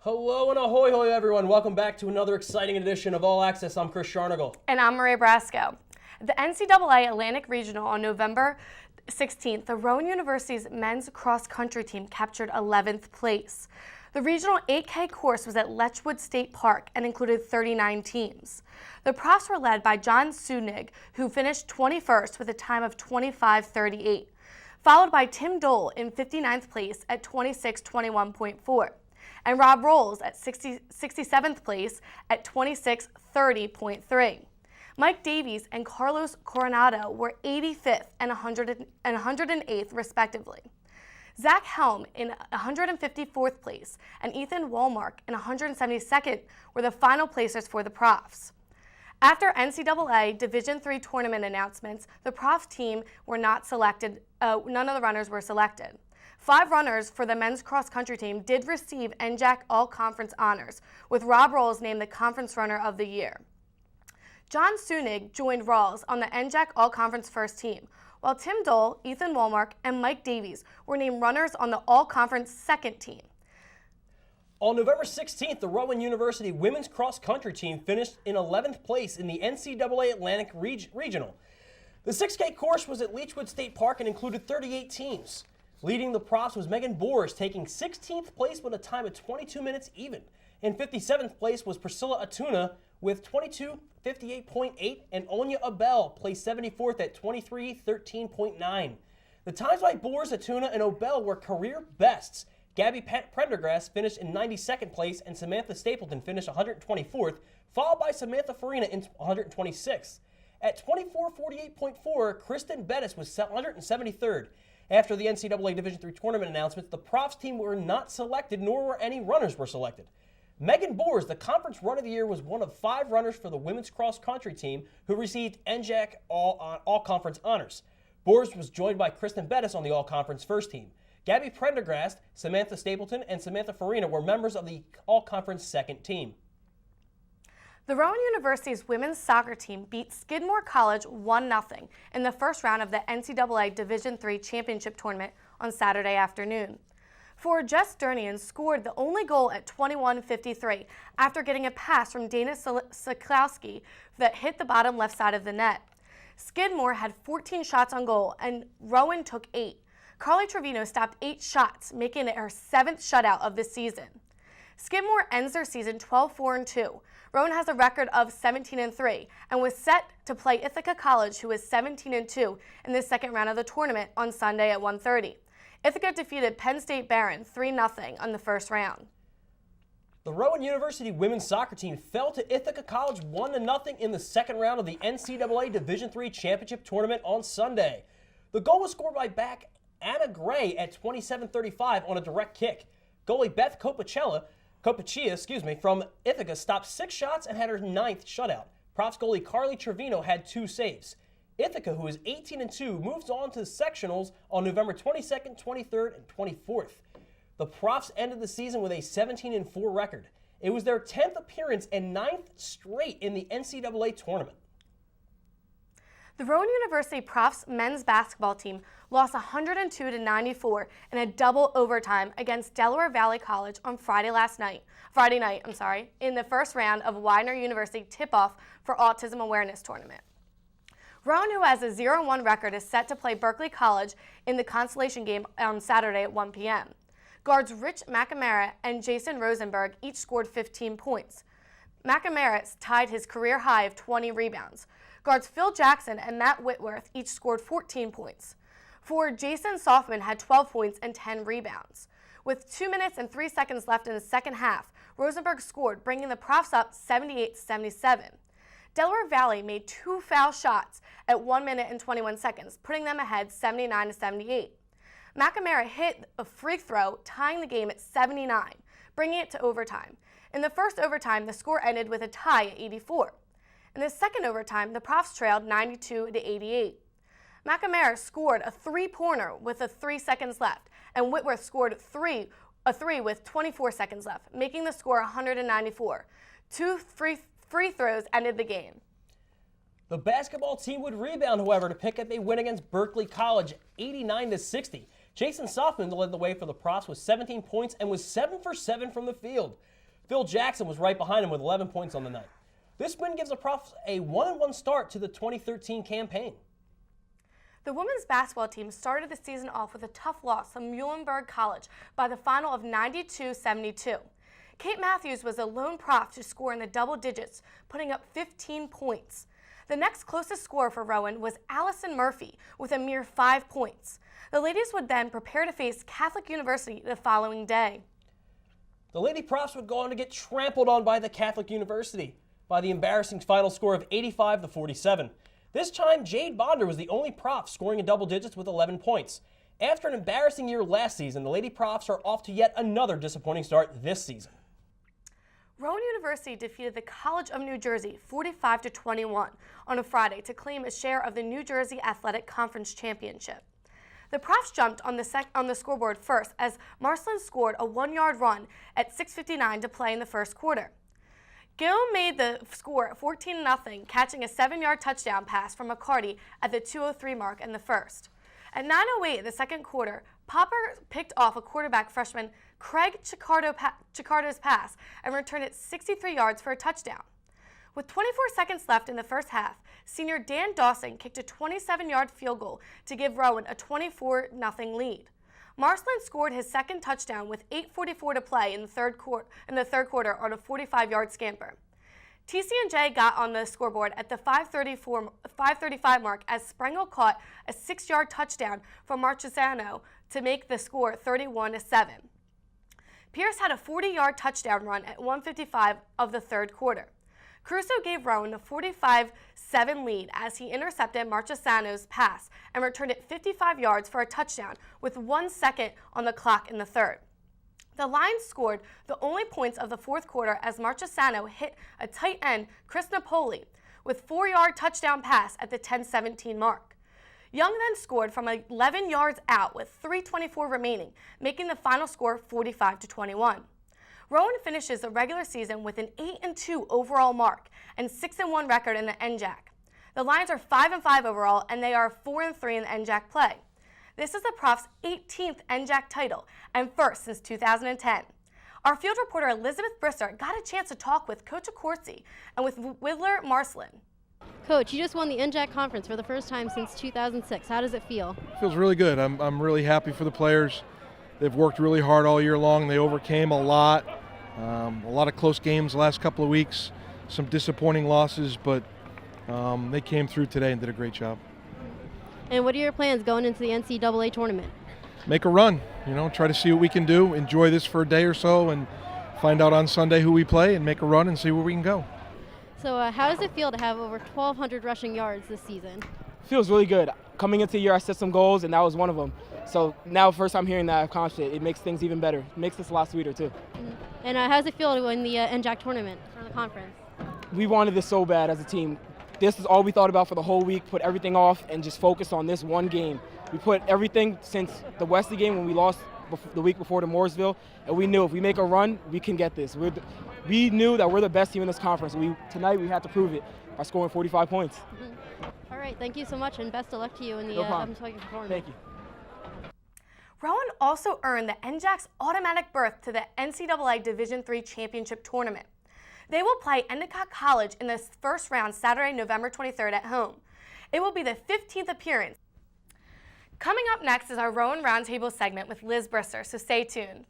Hello and ahoy hoy everyone. Welcome back to another exciting edition of All Access. I'm Chris Sharnagle. And I'm Maria Brasco. The NCAA Atlantic Regional on November 16th, the Rowan University's men's cross-country team captured 11th place. The regional 8K course was at Letchwood State Park and included 39 teams. The profs were led by John Sunig, who finished 21st with a time of 25:38, followed by Tim Dole in 59th place at 26:21.4. and Rob Rolls at 67th place at 26:30.3. Mike Davies and Carlos Coronado were 85th and 108th respectively. Zach Helm in 154th place and Ethan Walmark in 172nd were the final placers for the profs. After NCAA Division III tournament announcements, the prof team were not selected. None of the runners were selected. 5 runners for the men's cross-country team did receive NJAC All-Conference honors, with Rob Rolls named the Conference Runner of the Year. John Sunig joined Rawls on the NJAC All-Conference first team, while Tim Dole, Ethan Walmark, and Mike Davies were named runners on the All-Conference second team. On November 16th, the Rowan University women's cross-country team finished in 11th place in the NCAA Atlantic Regional. The 6K course was at Leechwood State Park and included 38 teams. Leading the profs was Megan Boers, taking 16th place with a time of 22 minutes even. In 57th place was Priscilla Atuna with 22:58.8, and Onya Abel placed 74th at 23:13.9. The times by Boers, Atuna, and Obel were career bests. Gabby Prendergrass finished in 92nd place, and Samantha Stapleton finished 124th, followed by Samantha Farina in 126th. At 24:48.4, Kristen Bettis was 173rd. After the NCAA Division III tournament announcements, the profs team were not selected, nor were any runners were selected. Megan Boers, the conference run of the year, was one of 5 runners for the women's cross-country team who received NJAC All-Conference honors. Boers was joined by Kristen Bettis on the All-Conference first team. Gabby Prendergast, Samantha Stapleton, and Samantha Farina were members of the All-Conference second team. The Rowan University's women's soccer team beat Skidmore College 1-0 in the first round of the NCAA Division III championship tournament on Saturday afternoon. Forward Jess Durnian scored the only goal at 21:53 after getting a pass from Dana Siklowski that hit the bottom left side of the net. Skidmore had 14 shots on goal and Rowan took 8. Carly Trevino stopped 8 shots, making it her 7th shutout of the season. Skidmore ends their season 12-4-2. Rowan has a record of 17-3 and was set to play Ithaca College, who is 17-2 in the second round of the tournament on Sunday at 1:30. Ithaca defeated Penn State Barron 3-0 on the first round. The Rowan University women's soccer team fell to Ithaca College 1-0 in the second round of the NCAA Division III championship tournament on Sunday. The goal was scored by back Anna Gray at 27:35 on a direct kick. Goalie Beth Copachia, from Ithaca stopped 6 shots and had her 9th shutout. Profs goalie Carly Trevino had 2 saves. Ithaca, who is 18-2, moves on to the sectionals on November 22nd, 23rd, and 24th. The profs ended the season with a 17-4 record. It was their 10th appearance and 9th straight in the NCAA tournament. The Rowan University Profs men's basketball team lost 102-94 in a double overtime against Delaware Valley College on Friday night, in the first round of Widener University tip-off for Autism Awareness Tournament. Rowan, who has a 0-1 record, is set to play Berkeley College in the consolation game on Saturday at 1 p.m. Guards Rich McNamara and Jason Rosenberg each scored 15 points. McNamara tied his career high of 20 rebounds. Guards Phil Jackson and Matt Whitworth each scored 14 points. Forward Jason Softman had 12 points and 10 rebounds. With 2 minutes and 3 seconds left in the second half, Rosenberg scored, bringing the Profs up 78-77. Delaware Valley made 2 foul shots at 1 minute and 21 seconds, putting them ahead 79-78. McNamara hit a free throw, tying the game at 79, bringing it to overtime. In the first overtime, the score ended with a tie at 84. In the second overtime, the Profs trailed 92-88. McNamara scored a 3-pointer with 3 seconds left, and Whitworth scored a three with 24 seconds left, making the score 194. 2 free throws ended the game. The basketball team would rebound, however, to pick up a win against Berkeley College, 89-60. Jason Softman led the way for the Profs with 17 points and was 7 for 7 from the field. Phil Jackson was right behind him with 11 points on the night. This win gives the Profs a 1-1 start to the 2013 campaign. The women's basketball team started the season off with a tough loss to Muhlenberg College by the final of 92-72. Kate Matthews was the lone prof to score in the double digits, putting up 15 points. The next closest scorer for Rowan was Allison Murphy with a mere 5 points. The ladies would then prepare to face Catholic University the following day. The Lady Profs would go on to get trampled on by the Catholic University by the embarrassing final score of 85-47. This time, Jade Bonder was the only prof scoring in double digits with 11 points. After an embarrassing year last season, the Lady Profs are off to yet another disappointing start this season. Rowan University defeated the College of New Jersey 45-21 on a Friday to claim a share of the New Jersey Athletic Conference Championship. The Profs jumped on the scoreboard first as Marcelin scored a 1-yard run at 6:59 to play in the first quarter. Gill made the score 14-0, catching a 7-yard touchdown pass from McCarty at the 2:03 mark in the first. At 9:08 in the second quarter, Popper picked off a quarterback freshman Craig Chicardo's pass and returned it 63 yards for a touchdown. With 24 seconds left in the first half, senior Dan Dawson kicked a 27-yard field goal to give Rowan a 24-0 lead. Marcelin scored his second touchdown with 8:44 to play in the third quarter on a 45-yard scamper. TC&J got on the scoreboard at the 5:35 mark as Sprengel caught a 6-yard touchdown from Marchesano to make the score 31-7. Pierce had a 40-yard touchdown run at 1:55 of the third quarter. Crusoe gave Rowan a 45-7 lead as he intercepted Marchesano's pass and returned it 55 yards for a touchdown with 1 second on the clock in the third. The Lions scored the only points of the fourth quarter as Marchesano hit a tight end, Chris Napoli, with 4-yard touchdown pass at the 10:17 mark. Young then scored from 11 yards out with 3:24 remaining, making the final score 45-21. Rowan finishes the regular season with an 8-2 overall mark and 6-1 record in the NJAC. The Lions are 5-5 overall, and they are 4-3 in the NJAC play. This is the Profs' 18th NJAC title and first since 2010. Our field reporter Elizabeth Brisser got a chance to talk with Coach Accorsi and with Whittler Marcelin. Coach, you just won the NJAC conference for the first time since 2006. How does it feel? It feels really good. I'm really happy for the players. They've worked really hard all year long. They overcame a lot of close games the last couple of weeks, some disappointing losses, but they came through today and did a great job. And what are your plans going into the NCAA tournament? Make a run, try to see what we can do, enjoy this for a day or so, and find out on Sunday who we play and make a run and see where we can go. So how does it feel to have over 1,200 rushing yards this season? Feels really good. Coming into the year, I set some goals, and that was one of them. So now, first time hearing that I've accomplished it, it makes things even better. It makes this a lot sweeter, too. And how does it feel to win the NJAC tournament for the conference? We wanted this so bad as a team. This is all we thought about for the whole week, put everything off, and just focus on this one game. We put everything since the Wesley game when we lost the week before to Mooresville, and we knew if we make a run, we can get this. We knew that we're the best team in this conference. Tonight we had to prove it by scoring 45 points. All right, thank you so much, and best of luck to you in the tournament. Thank you. Rowan also earned the NJAC's automatic berth to the NCAA Division III Championship Tournament. They will play Endicott College in the first round Saturday, November 23rd at home. It will be the 15th appearance. Coming up next is our Rowan Roundtable segment with Liz Brisser, so stay tuned.